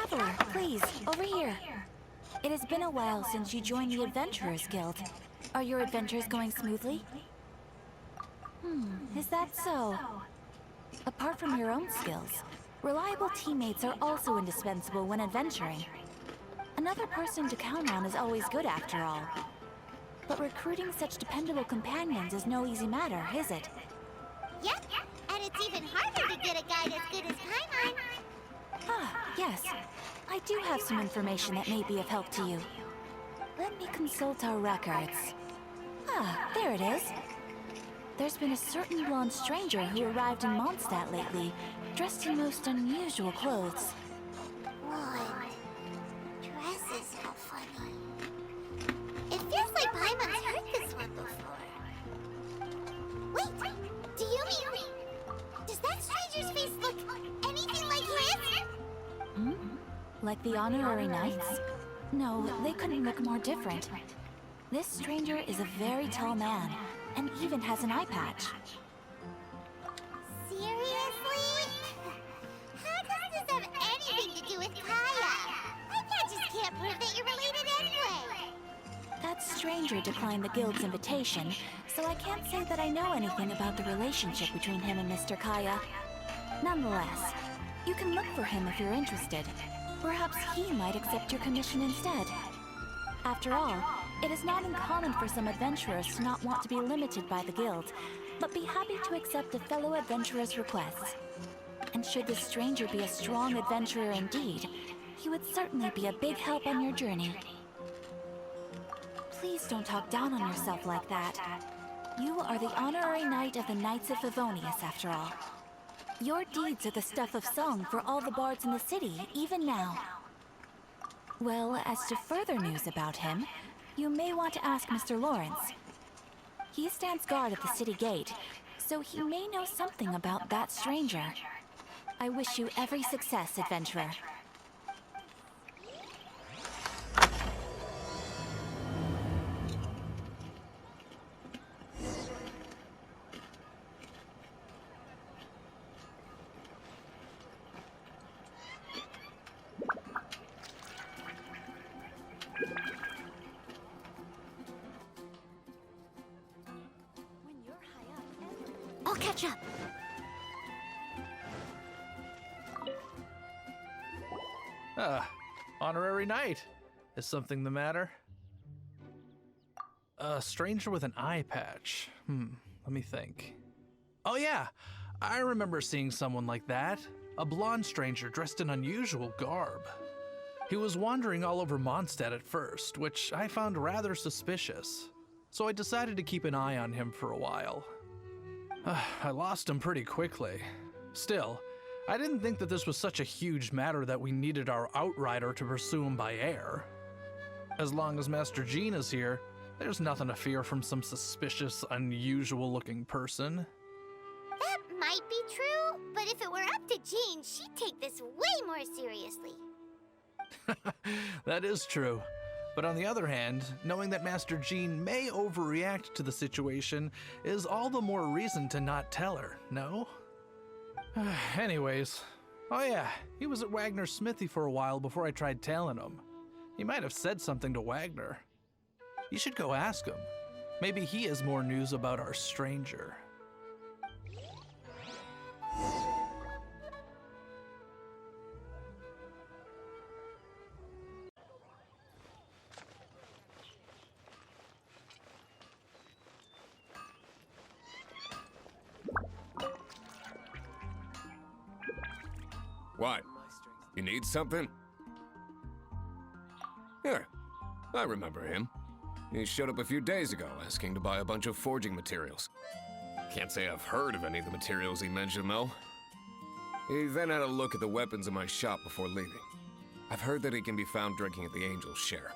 Traveler, please, over here. It has been a while since you joined the Adventurers Guild. Are your adventures going smoothly? Is that so? Apart from your own skills, reliable teammates are also indispensable when adventuring. Another person to count on is always good after all. But recruiting such dependable companions is no easy matter, is it? Yep, and it's even harder to get a guide as good as Paimon. Ah, yes. I do have some information that may be of help to you. Let me consult our records. Ah, there it is. There's been a certain blonde stranger who arrived in Mondstadt lately, dressed in most unusual clothes. Blonde. Dresses so funny. It feels like Paimon's heard this one before. Wait, do you mean... Does that stranger's face look anything like his? Like the honorary knights? No, they couldn't look more different. This stranger is a very tall man, and even has an eye patch. Seriously? How does this have anything to do with Kaya? Eye patches can't prove that you're related anyway. That stranger declined the guild's invitation, so I can't say that I know anything about the relationship between him and Mr. Kaya. Nonetheless, you can look for him if you're interested. Perhaps he might accept your commission instead. After all, it is not uncommon for some adventurers to not want to be limited by the guild, but be happy to accept a fellow adventurer's requests. And should this stranger be a strong adventurer indeed, he would certainly be a big help on your journey. Please don't talk down on yourself like that. You are the honorary knight of the Knights of Favonius, after all. Your deeds are the stuff of song for all the bards in the city, even now. Well, as to further news about him, you may want to ask Mr. Lawrence. He stands guard at the city gate, so he may know something about that stranger. I wish you every success, adventurer. I'll catch up. Honorary knight. Is something the matter? A stranger with an eye patch. Let me think. Oh yeah, I remember seeing someone like that. A blonde stranger dressed in unusual garb. He was wandering all over Mondstadt at first, which I found rather suspicious. So I decided to keep an eye on him for a while. I lost him pretty quickly. Still, I didn't think that this was such a huge matter that we needed our outrider to pursue him by air. As long as Master Jean is here, there's nothing to fear from some suspicious, unusual-looking person. That might be true, but if it were up to Jean, she'd take this way more seriously. That is true. But on the other hand, knowing that Master Jean may overreact to the situation is all the more reason to not tell her, no? Anyways, oh yeah, he was at Wagner's smithy for a while before I tried telling him. He might have said something to Wagner. You should go ask him. Maybe he has more news about our stranger. What? You need something? Here, I remember him. He showed up a few days ago, asking to buy a bunch of forging materials. Can't say I've heard of any of the materials he mentioned, though. He then had a look at the weapons in my shop before leaving. I've heard that he can be found drinking at the Angel's Share.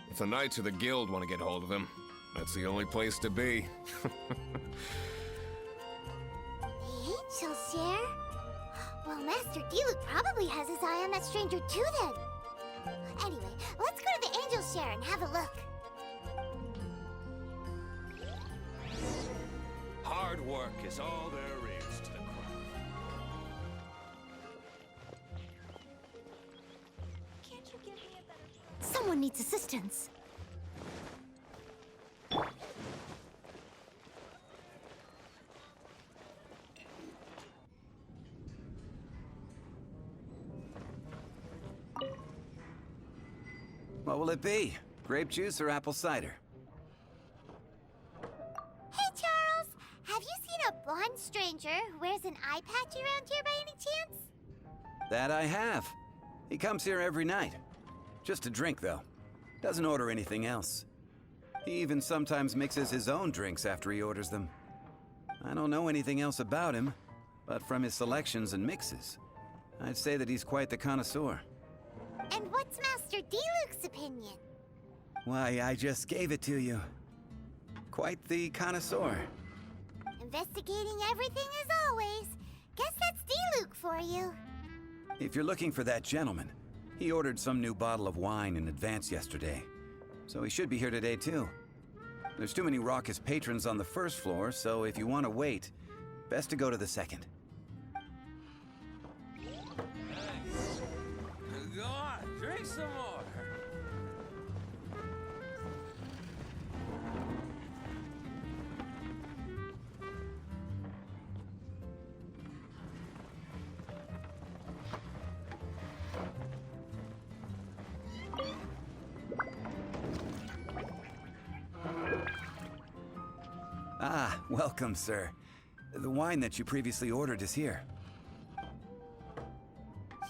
If the Knights of the Guild want to get hold of him, that's the only place to be. The Angel's Share? Well, Master Diluc probably has his eye on that stranger too then. Anyway, let's go to the Angel's Share and have a look. Hard work is all there is to the Someone needs assistance. What will it be? Grape juice or apple cider? Hey, Charles! Have you seen a blonde stranger who wears an eye patch around here by any chance? That I have. He comes here every night. Just to drink, though. Doesn't order anything else. He even sometimes mixes his own drinks after he orders them. I don't know anything else about him, but from his selections and mixes, I'd say that he's quite the connoisseur. And what's Master D-Luke's opinion? Why, I just gave it to you. Quite the connoisseur. Investigating everything as always. Guess that's D-Luke for you. If you're looking for that gentleman, he ordered some new bottle of wine in advance yesterday, so he should be here today too. There's too many raucous patrons on the first floor, so if you want to wait, best to go to the second. Go on, drink some more. Ah, welcome, sir. The wine that you previously ordered is here.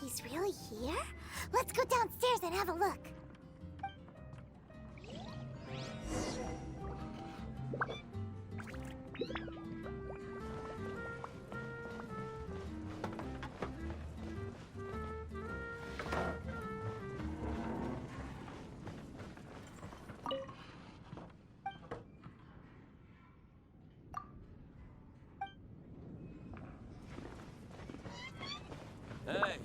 He's really here? Let's go downstairs and have a look. Hey,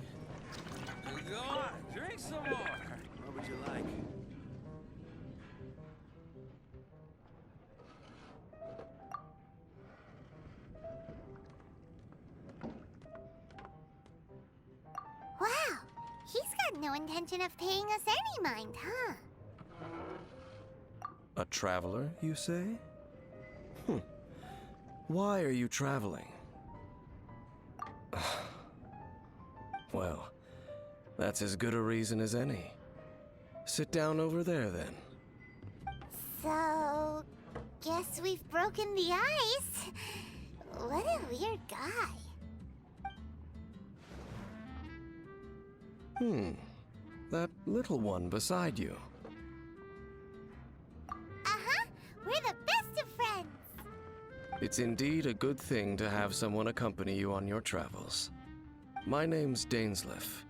go on, drink some more. What would you like? Wow, he's got no intention of paying us any mind, huh? A traveler, you say? Why are you traveling? Well, that's as good a reason as any. Sit down over there, then. So, guess we've broken the ice. What a weird guy. That little one beside you. Uh-huh, we're the best of friends. It's indeed a good thing to have someone accompany you on your travels. My name's Dainsy.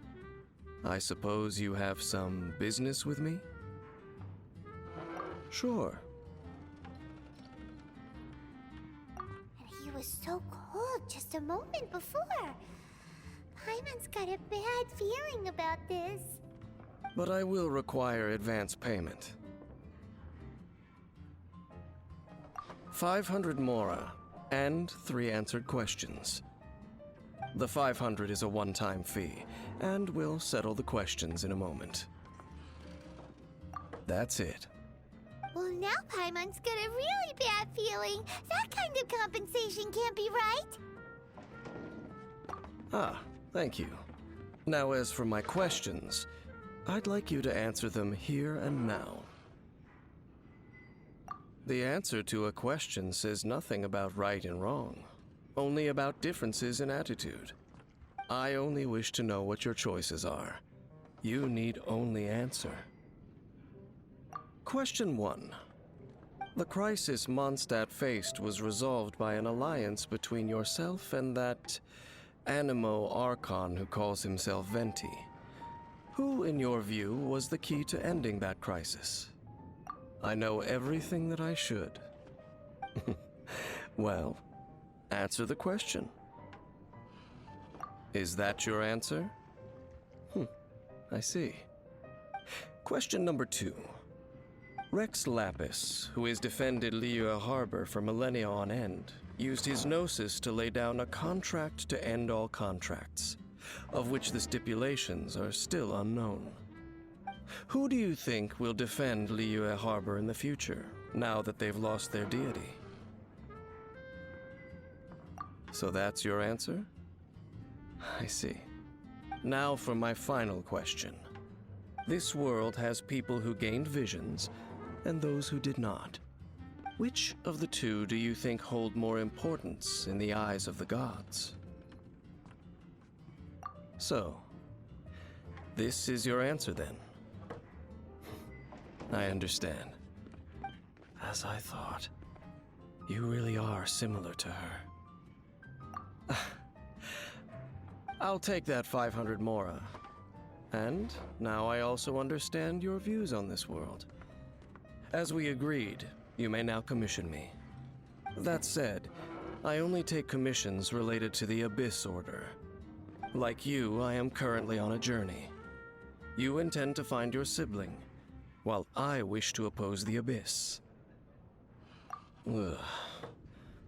I suppose you have some business with me? Sure. And he was so cold just a moment before. Paimon's got a bad feeling about this. But I will require advance payment. 500 mora, and 3 answered questions. The 500 is a one-time fee, and we'll settle the questions in a moment. That's it. Well, now Paimon's got a really bad feeling. That kind of compensation can't be right. Ah, thank you. Now, as for my questions, I'd like you to answer them here and now. The answer to a question says nothing about right and wrong, only about differences in attitude. I only wish to know what your choices are. You need only answer. Question 1. The crisis Mondstadt faced was resolved by an alliance between yourself and that Animo Archon who calls himself Venti. Who, in your view, was the key to ending that crisis? I know everything that I should. Well, answer the question. Is that your answer? I see. Question number 2. Rex Lapis, who has defended Liyue Harbor for millennia on end, used his gnosis to lay down a contract to end all contracts, of which the stipulations are still unknown. Who do you think will defend Liyue Harbor in the future, now that they've lost their deity? So that's your answer? I see. Now for my final question. This world has people who gained visions, and those who did not. Which of the two do you think hold more importance in the eyes of the gods? So, this is your answer then? I understand. As I thought, you really are similar to her. I'll take that 500 mora. And now I also understand your views on this world. As we agreed, you may now commission me. That said, I only take commissions related to the Abyss Order. Like you, I am currently on a journey. You intend to find your sibling, while I wish to oppose the Abyss. Ugh.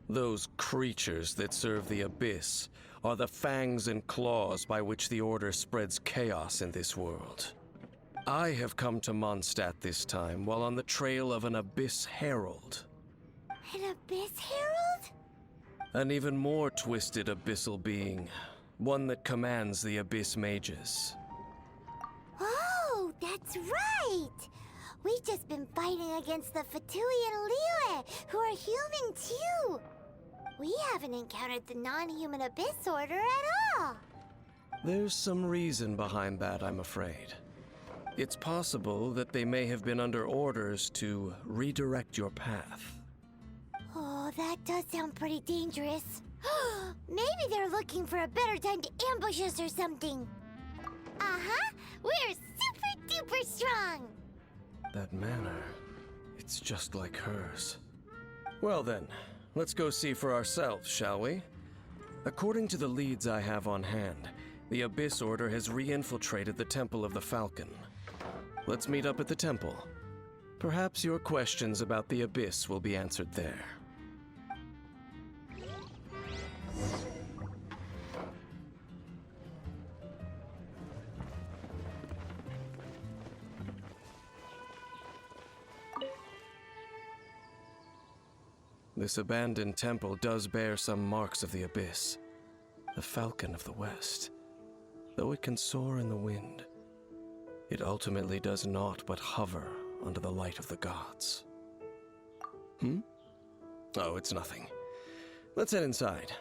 Those creatures that serve the Abyss are the fangs and claws by which the Order spreads chaos in this world. I have come to Mondstadt this time while on the trail of an Abyss Herald. An Abyss Herald? An even more twisted abyssal being, one that commands the Abyss Mages. Oh, that's right! We've just been fighting against the Fatui and Liyue, who are human too! We haven't encountered the non-human Abyss Order at all! There's some reason behind that, I'm afraid. It's possible that they may have been under orders to redirect your path. Oh, that does sound pretty dangerous. Maybe they're looking for a better time to ambush us or something. Uh-huh! We're super duper strong! That manner, it's just like hers. Well then, let's go see for ourselves, shall we? According to the leads I have on hand, the Abyss Order has re-infiltrated the Temple of the Falcon. Let's meet up at the temple. Perhaps your questions about the Abyss will be answered there. This abandoned temple does bear some marks of the Abyss. The Falcon of the West. Though it can soar in the wind, it ultimately does naught but hover under the light of the gods. Oh, it's nothing. Let's head inside.